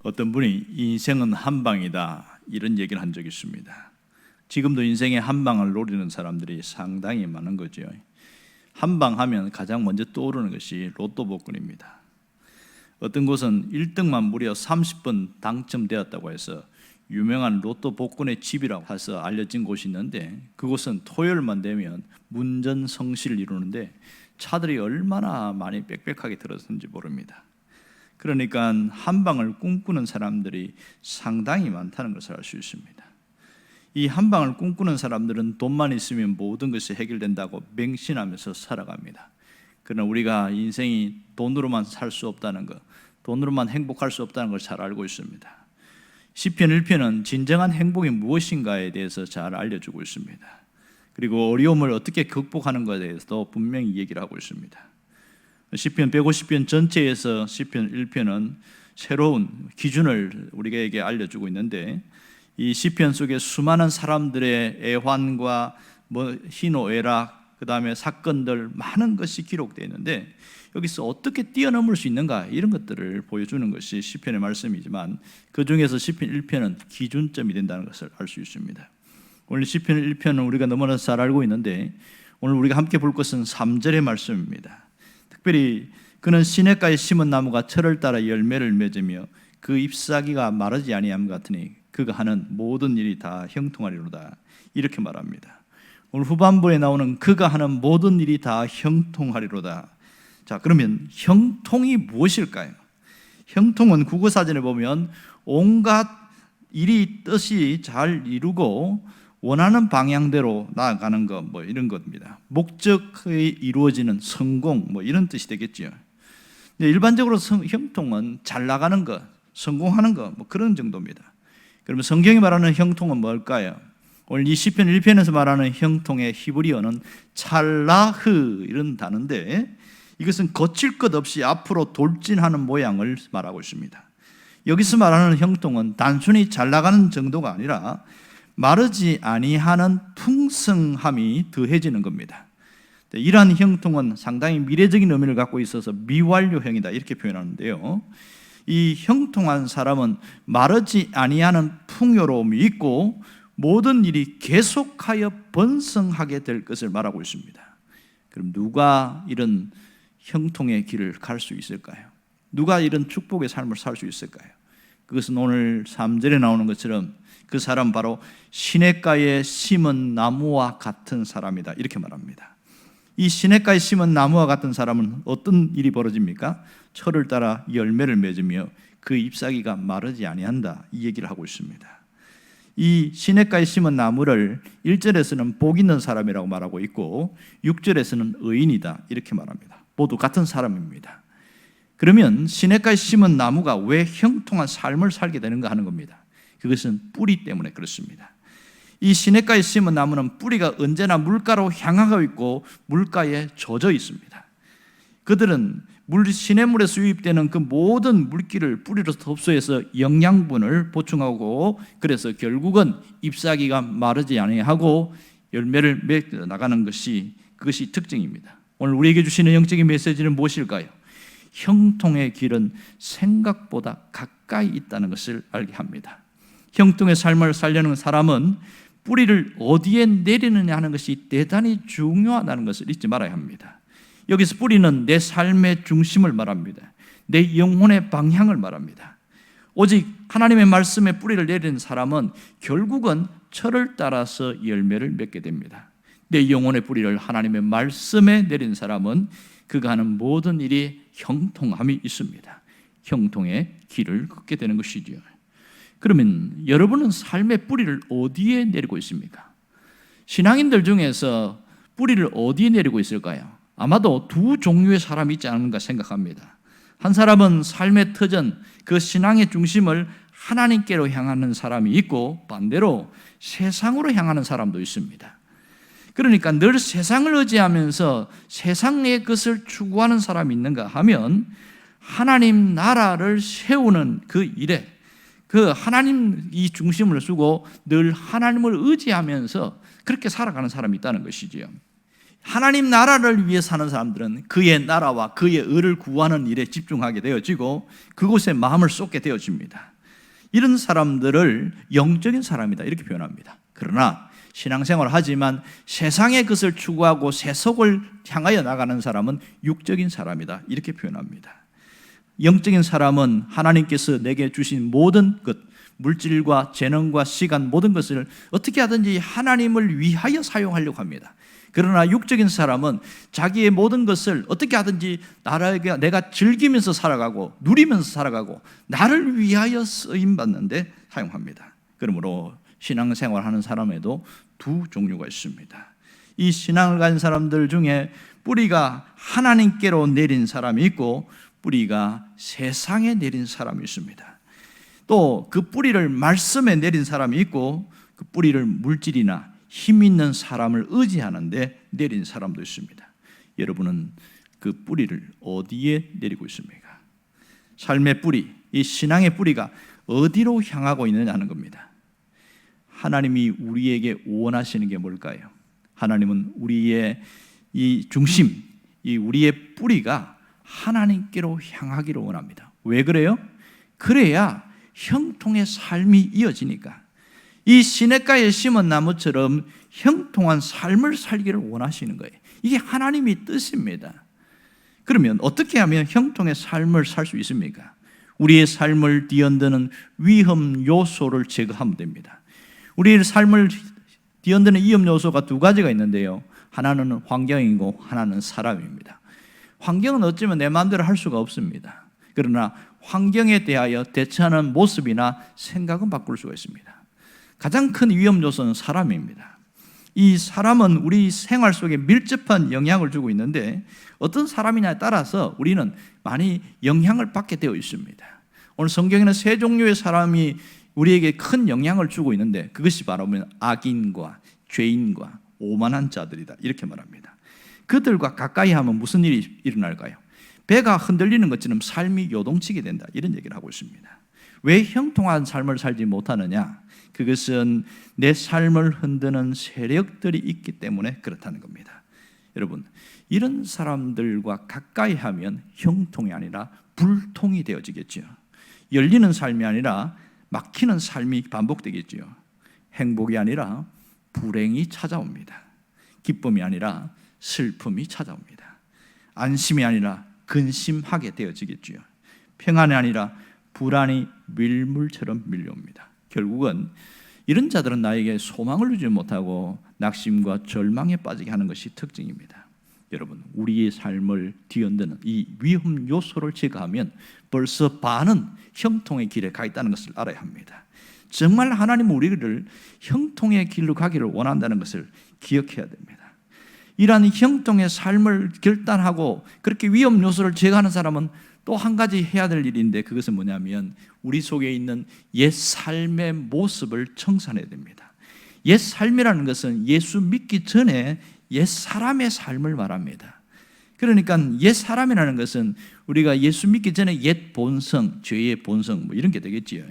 어떤 분이 인생은 한 방이다 이런 얘기를 한 적이 있습니다. 지금도 인생의 한 방을 노리는 사람들이 상당히 많은 거죠. 한 방 하면 가장 먼저 떠오르는 것이 로또 복권입니다. 어떤 곳은 1등만 무려 30번 당첨되었다고 해서 유명한 로또 복권의 집이라고 해서 알려진 곳이 있는데, 그곳은 토요일만 되면 문전성시를 이루는데 차들이 얼마나 많이 빽빽하게 들어섰는지 모릅니다. 그러니까 한 방을 꿈꾸는 사람들이 상당히 많다는 것을 알 수 있습니다. 이 한 방을 꿈꾸는 사람들은 돈만 있으면 모든 것이 해결된다고 맹신하면서 살아갑니다. 그러나 우리가 인생이 돈으로만 살 수 없다는 것, 돈으로만 행복할 수 없다는 걸 잘 알고 있습니다. 시편 1편은 진정한 행복이 무엇인가에 대해서 잘 알려주고 있습니다. 그리고 어려움을 어떻게 극복하는 것에 대해서도 분명히 얘기를 하고 있습니다. 시편 150편 전체에서 시편 1편은 새로운 기준을 우리에게 알려주고 있는데, 이 시편 속에 수많은 사람들의 애환과 희노애락, 그 다음에 사건들 많은 것이 기록되어 있는데, 여기서 어떻게 뛰어넘을 수 있는가 이런 것들을 보여주는 것이 시편의 말씀이지만, 그 중에서 시편 1편은 기준점이 된다는 것을 알 수 있습니다. 오늘 시편 1편은 우리가 너무나 잘 알고 있는데, 오늘 우리가 함께 볼 것은 3절의 말씀입니다. 특별히 그는 시냇가에 심은 나무가 철을 따라 열매를 맺으며 그 잎사귀가 마르지 아니함 같으니 그가 하는 모든 일이 다 형통하리로다, 이렇게 말합니다. 오늘 후반부에 나오는 그가 하는 모든 일이 다 형통하리로다. 자, 그러면 형통이 무엇일까요? 형통은 국어사전에 보면 온갖 일이 뜻이 잘 이루고 원하는 방향대로 나아가는 것, 이런 겁니다. 목적이 이루어지는 성공, 이런 뜻이 되겠죠. 일반적으로 형통은 잘 나가는 것, 성공하는 것, 그런 정도입니다. 그러면 성경이 말하는 형통은 뭘까요? 오늘 이 시편 1편에서 말하는 형통의 히브리어는 찰라흐 이런 단어인데, 이것은 거칠 것 없이 앞으로 돌진하는 모양을 말하고 있습니다. 여기서 말하는 형통은 단순히 잘 나가는 정도가 아니라 마르지 아니하는 풍성함이 더해지는 겁니다. 이러한 형통은 상당히 미래적인 의미를 갖고 있어서 미완료형이다 이렇게 표현하는데요, 이 형통한 사람은 마르지 아니하는 풍요로움이 있고 모든 일이 계속하여 번성하게 될 것을 말하고 있습니다. 그럼 누가 이런 형통의 길을 갈 수 있을까요? 누가 이런 축복의 삶을 살 수 있을까요? 그것은 오늘 3절에 나오는 것처럼 그 사람 바로 시냇가에 심은 나무와 같은 사람이다 이렇게 말합니다. 이 시냇가에 심은 나무와 같은 사람은 어떤 일이 벌어집니까? 철을 따라 열매를 맺으며 그 잎사귀가 마르지 아니한다, 이 얘기를 하고 있습니다. 이 시냇가에 심은 나무를 1절에서는 복 있는 사람이라고 말하고 있고 6절에서는 의인이다 이렇게 말합니다. 모두 같은 사람입니다. 그러면 시냇가에 심은 나무가 왜 형통한 삶을 살게 되는가 하는 겁니다. 그것은 뿌리 때문에 그렇습니다. 이 시냇가에 심은 나무는 뿌리가 언제나 물가로 향하고 있고 물가에 젖어 있습니다. 그들은 시냇물에 수입되는 그 모든 물기를 뿌리로 흡수해서 영양분을 보충하고, 그래서 결국은 잎사귀가 마르지 아니하고 열매를 맺어 나가는 그것이 특징입니다. 오늘 우리에게 주시는 영적인 메시지는 무엇일까요? 형통의 길은 생각보다 가까이 있다는 것을 알게 합니다. 형통의 삶을 살려는 사람은 뿌리를 어디에 내리느냐 하는 것이 대단히 중요하다는 것을 잊지 말아야 합니다. 여기서 뿌리는 내 삶의 중심을 말합니다. 내 영혼의 방향을 말합니다. 오직 하나님의 말씀에 뿌리를 내리는 사람은 결국은 철을 따라서 열매를 맺게 됩니다. 내 영혼의 뿌리를 하나님의 말씀에 내린 사람은 그가 하는 모든 일이 형통함이 있습니다. 형통의 길을 걷게 되는 것이지요. 그러면 여러분은 삶의 뿌리를 어디에 내리고 있습니까? 신앙인들 중에서 뿌리를 어디에 내리고 있을까요? 아마도 두 종류의 사람이 있지 않은가 생각합니다. 한 사람은 삶의 터전, 그 신앙의 중심을 하나님께로 향하는 사람이 있고, 반대로 세상으로 향하는 사람도 있습니다. 그러니까 늘 세상을 의지하면서 세상의 것을 추구하는 사람이 있는가 하면, 하나님 나라를 세우는 그 일에 그 하나님 이 중심을 두고 늘 하나님을 의지하면서 그렇게 살아가는 사람이 있다는 것이지요. 하나님 나라를 위해 사는 사람들은 그의 나라와 그의 의를 구하는 일에 집중하게 되어지고 그곳에 마음을 쏟게 되어집니다. 이런 사람들을 영적인 사람이다 이렇게 표현합니다. 그러나 신앙생활을 하지만 세상의 것을 추구하고 세속을 향하여 나가는 사람은 육적인 사람이다 이렇게 표현합니다. 영적인 사람은 하나님께서 내게 주신 모든 것, 물질과 재능과 시간 모든 것을 어떻게 하든지 하나님을 위하여 사용하려고 합니다. 그러나 육적인 사람은 자기의 모든 것을 어떻게 하든지 내가 즐기면서 살아가고 누리면서 살아가고 나를 위하여 쓰임받는데 사용합니다. 그러므로 신앙생활하는 사람에도 두 종류가 있습니다. 이 신앙을 가진 사람들 중에 뿌리가 하나님께로 내린 사람이 있고 뿌리가 세상에 내린 사람이 있습니다. 또 그 뿌리를 말씀에 내린 사람이 있고 그 뿌리를 물질이나 힘 있는 사람을 의지하는데 내린 사람도 있습니다. 여러분은 그 뿌리를 어디에 내리고 있습니까? 삶의 뿌리, 이 신앙의 뿌리가 어디로 향하고 있느냐 하는 겁니다. 하나님이 우리에게 원하시는 게 뭘까요? 하나님은 우리의 이 중심, 이 우리의 뿌리가 하나님께로 향하기를 원합니다. 왜 그래요? 그래야 형통의 삶이 이어지니까. 이 시냇가에 심은 나무처럼 형통한 삶을 살기를 원하시는 거예요. 이게 하나님의 뜻입니다. 그러면 어떻게 하면 형통의 삶을 살 수 있습니까? 우리의 삶을 뒤흔드는 위험 요소를 제거하면 됩니다. 우리의 삶을 뒤흔드는 위험 요소가 두 가지가 있는데요. 하나는 환경이고 하나는 사람입니다. 환경은 어쩌면 내 마음대로 할 수가 없습니다. 그러나 환경에 대하여 대처하는 모습이나 생각은 바꿀 수가 있습니다. 가장 큰 위험 요소는 사람입니다. 이 사람은 우리 생활 속에 밀접한 영향을 주고 있는데 어떤 사람이냐에 따라서 우리는 많이 영향을 받게 되어 있습니다. 오늘 성경에는 세 종류의 사람이 우리에게 큰 영향을 주고 있는데 그것이 바로 악인과 죄인과 오만한 자들이다 이렇게 말합니다. 그들과 가까이 하면 무슨 일이 일어날까요? 배가 흔들리는 것처럼 삶이 요동치게 된다 이런 얘기를 하고 있습니다. 왜 형통한 삶을 살지 못하느냐? 그것은 내 삶을 흔드는 세력들이 있기 때문에 그렇다는 겁니다. 여러분, 이런 사람들과 가까이 하면 형통이 아니라 불통이 되어지겠죠. 열리는 삶이 아니라 막히는 삶이 반복되겠죠. 행복이 아니라 불행이 찾아옵니다. 기쁨이 아니라 슬픔이 찾아옵니다. 안심이 아니라 근심하게 되어지겠죠. 평안이 아니라 불안이 밀물처럼 밀려옵니다. 결국은 이런 자들은 나에게 소망을 주지 못하고 낙심과 절망에 빠지게 하는 것이 특징입니다. 여러분, 우리의 삶을 뒤흔드는 이 위험 요소를 제거하면 벌써 반은 형통의 길에 가 있다는 것을 알아야 합니다. 정말 하나님은 우리를 형통의 길로 가기를 원한다는 것을 기억해야 됩니다. 이러한 형통의 삶을 결단하고 그렇게 위험 요소를 제거하는 사람은 또 한 가지 해야 될 일인데 그것은 뭐냐면 우리 속에 있는 옛 삶의 모습을 청산해야 됩니다. 옛 삶이라는 것은 예수 믿기 전에 옛 사람의 삶을 말합니다. 그러니까 옛 사람이라는 것은 우리가 예수 믿기 전에 옛 본성, 죄의 본성 뭐 이런 게 되겠지요.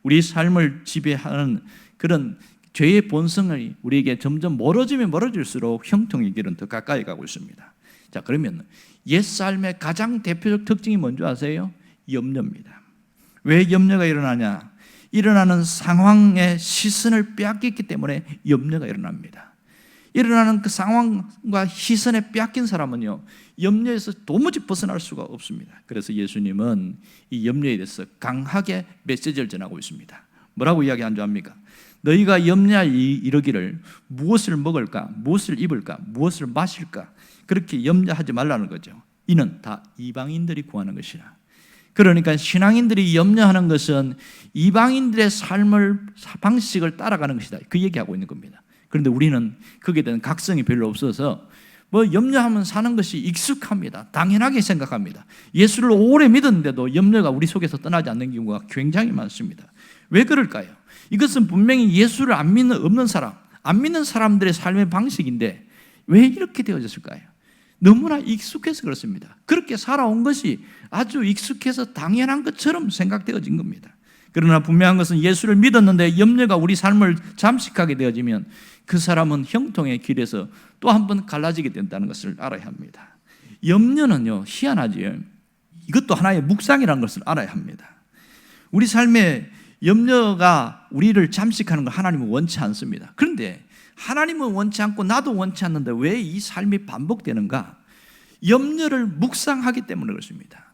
우리 삶을 지배하는 그런 죄의 본성이 우리에게 점점 멀어지면 멀어질수록 형통의 길은 더 가까이 가고 있습니다. 자, 그러면 옛 삶의 가장 대표적 특징이 뭔지 아세요? 염려입니다. 왜 염려가 일어나냐? 일어나는 상황의 시선을 빼앗겼기 때문에 염려가 일어납니다. 일어나는 그 상황과 시선에 빼앗긴 사람은요, 염려에서 도무지 벗어날 수가 없습니다. 그래서 예수님은 이 염려에 대해서 강하게 메시지를 전하고 있습니다. 뭐라고 이야기한 줄 압니까? 너희가 염려하여 이르기를 무엇을 먹을까, 무엇을 입을까, 무엇을 마실까, 그렇게 염려하지 말라는 거죠. 이는 다 이방인들이 구하는 것이라. 그러니까 신앙인들이 염려하는 것은 이방인들의 삶을 방식을 따라가는 것이다. 그 얘기하고 있는 겁니다. 그런데 우리는 거기에 대한 각성이 별로 없어서 뭐 염려하면 사는 것이 익숙합니다. 당연하게 생각합니다. 예수를 오래 믿었는데도 염려가 우리 속에서 떠나지 않는 경우가 굉장히 많습니다. 왜 그럴까요? 이것은 분명히 예수를 안 믿는 사람들의 삶의 방식인데 왜 이렇게 되어졌을까요? 너무나 익숙해서 그렇습니다. 그렇게 살아온 것이 아주 익숙해서 당연한 것처럼 생각되어진 겁니다. 그러나 분명한 것은 예수를 믿었는데 염려가 우리 삶을 잠식하게 되어지면 그 사람은 형통의 길에서 또 한 번 갈라지게 된다는 것을 알아야 합니다. 염려는요, 희한하지요. 이것도 하나의 묵상이라는 것을 알아야 합니다. 우리 삶에 염려가 우리를 잠식하는 걸 하나님은 원치 않습니다. 그런데 하나님은 원치 않고 나도 원치 않는데 왜 이 삶이 반복되는가? 염려를 묵상하기 때문에 그렇습니다.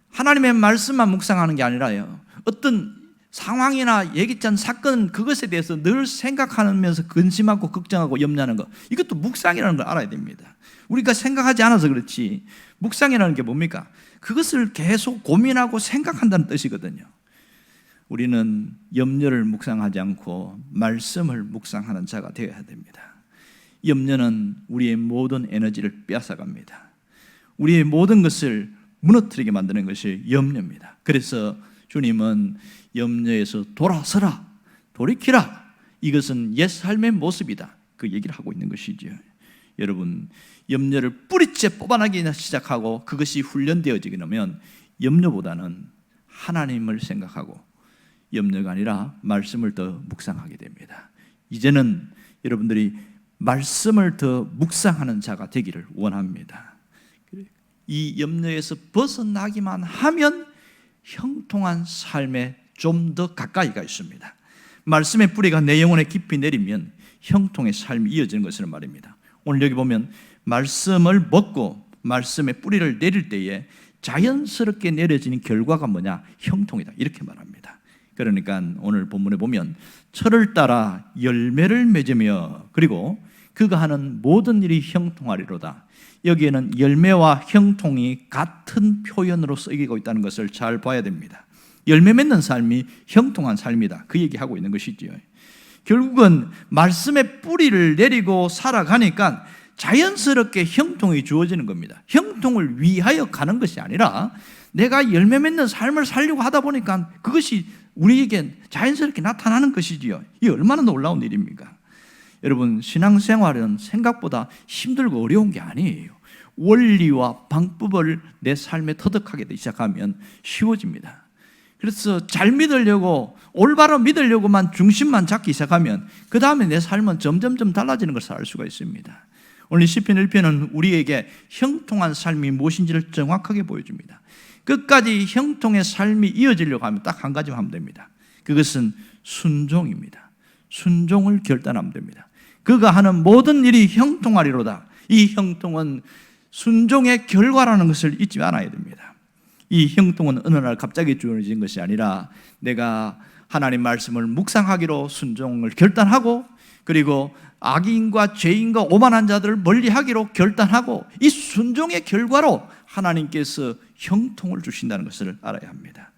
하나님의 말씀만 묵상하는 게 아니라요, 어떤 상황이나 예기치 않은 사건, 그것에 대해서 늘 생각하면서 근심하고 걱정하고 염려하는 것, 이것도 묵상이라는 걸 알아야 됩니다. 우리가 생각하지 않아서 그렇지, 묵상이라는 게 뭡니까? 그것을 계속 고민하고 생각한다는 뜻이거든요. 우리는 염려를 묵상하지 않고 말씀을 묵상하는 자가 되어야 됩니다. 염려는 우리의 모든 에너지를 빼앗아갑니다. 우리의 모든 것을 무너뜨리게 만드는 것이 염려입니다. 그래서 주님은 염려에서 돌아서라, 돌이키라, 이것은 옛 삶의 모습이다, 그 얘기를 하고 있는 것이죠. 여러분, 염려를 뿌리째 뽑아내기 시작하고 그것이 훈련되어지게 되면 염려보다는 하나님을 생각하고 염려가 아니라 말씀을 더 묵상하게 됩니다. 이제는 여러분들이 말씀을 더 묵상하는 자가 되기를 원합니다. 이 염려에서 벗어나기만 하면 형통한 삶에 좀 더 가까이가 있습니다. 말씀의 뿌리가 내 영혼에 깊이 내리면 형통의 삶이 이어지는 것을 말입니다. 오늘 여기 보면 말씀을 먹고 말씀의 뿌리를 내릴 때에 자연스럽게 내려지는 결과가 뭐냐? 형통이다, 이렇게 말합니다. 그러니까 오늘 본문에 보면 철을 따라 열매를 맺으며 그리고 그가 하는 모든 일이 형통하리로다. 여기에는 열매와 형통이 같은 표현으로 쓰이고 있다는 것을 잘 봐야 됩니다. 열매 맺는 삶이 형통한 삶이다, 그 얘기하고 있는 것이지요. 결국은 말씀의 뿌리를 내리고 살아가니까 자연스럽게 형통이 주어지는 겁니다. 형통을 위하여 가는 것이 아니라 내가 열매 맺는 삶을 살려고 하다 보니까 그것이 우리에게 자연스럽게 나타나는 것이지요. 이게 얼마나 놀라운 일입니까? 여러분, 신앙생활은 생각보다 힘들고 어려운 게 아니에요. 원리와 방법을 내 삶에 터득하게 되기 시작하면 쉬워집니다. 그래서 잘 믿으려고, 올바로 믿으려고만 중심만 잡기 시작하면 그 다음에 내 삶은 점점점 달라지는 것을 알 수가 있습니다. 오늘 시편 1편은 우리에게 형통한 삶이 무엇인지를 정확하게 보여줍니다. 끝까지 형통의 삶이 이어지려고 하면 딱 한 가지만 하면 됩니다. 그것은 순종입니다. 순종을 결단하면 됩니다. 그가 하는 모든 일이 형통하리로다. 이 형통은 순종의 결과라는 것을 잊지 않아야 됩니다. 이 형통은 어느 날 갑자기 주어진 것이 아니라 내가 하나님 말씀을 묵상하기로 순종을 결단하고 그리고 악인과 죄인과 오만한 자들을 멀리하기로 결단하고 이 순종의 결과로 하나님께서 형통을 주신다는 것을 알아야 합니다.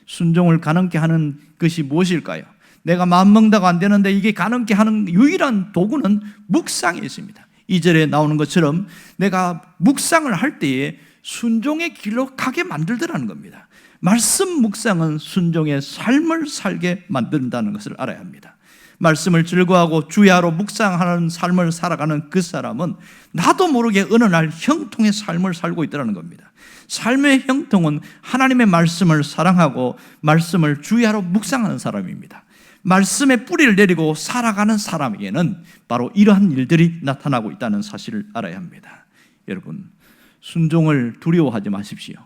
순종을 가능케 하는 것이 무엇일까요? 내가 마음먹다가 안 되는데 이게 가능케 하는 유일한 도구는 묵상에 있습니다. 2절에 나오는 것처럼 내가 묵상을 할 때에 순종의 길로 가게 만들더라는 겁니다. 말씀 묵상은 순종의 삶을 살게 만든다는 것을 알아야 합니다. 말씀을 즐거워하고 주야로 묵상하는 삶을 살아가는 그 사람은 나도 모르게 어느 날 형통의 삶을 살고 있다는 겁니다. 삶의 형통은 하나님의 말씀을 사랑하고 말씀을 주야로 묵상하는 사람입니다. 말씀의 뿌리를 내리고 살아가는 사람에게는 바로 이러한 일들이 나타나고 있다는 사실을 알아야 합니다. 여러분, 순종을 두려워하지 마십시오.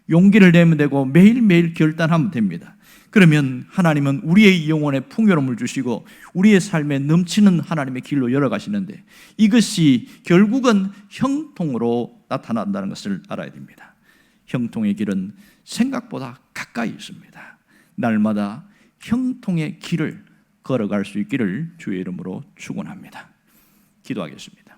용기를 내면 되고 매일매일 결단하면 됩니다. 그러면 하나님은 우리의 영혼에 풍요로움을 주시고 우리의 삶에 넘치는 하나님의 길로 열어가시는데 이것이 결국은 형통으로 나타난다는 것을 알아야 됩니다. 형통의 길은 생각보다 가까이 있습니다. 날마다 형통의 길을 걸어갈 수 있기를 주의 이름으로 축원합니다. 기도하겠습니다.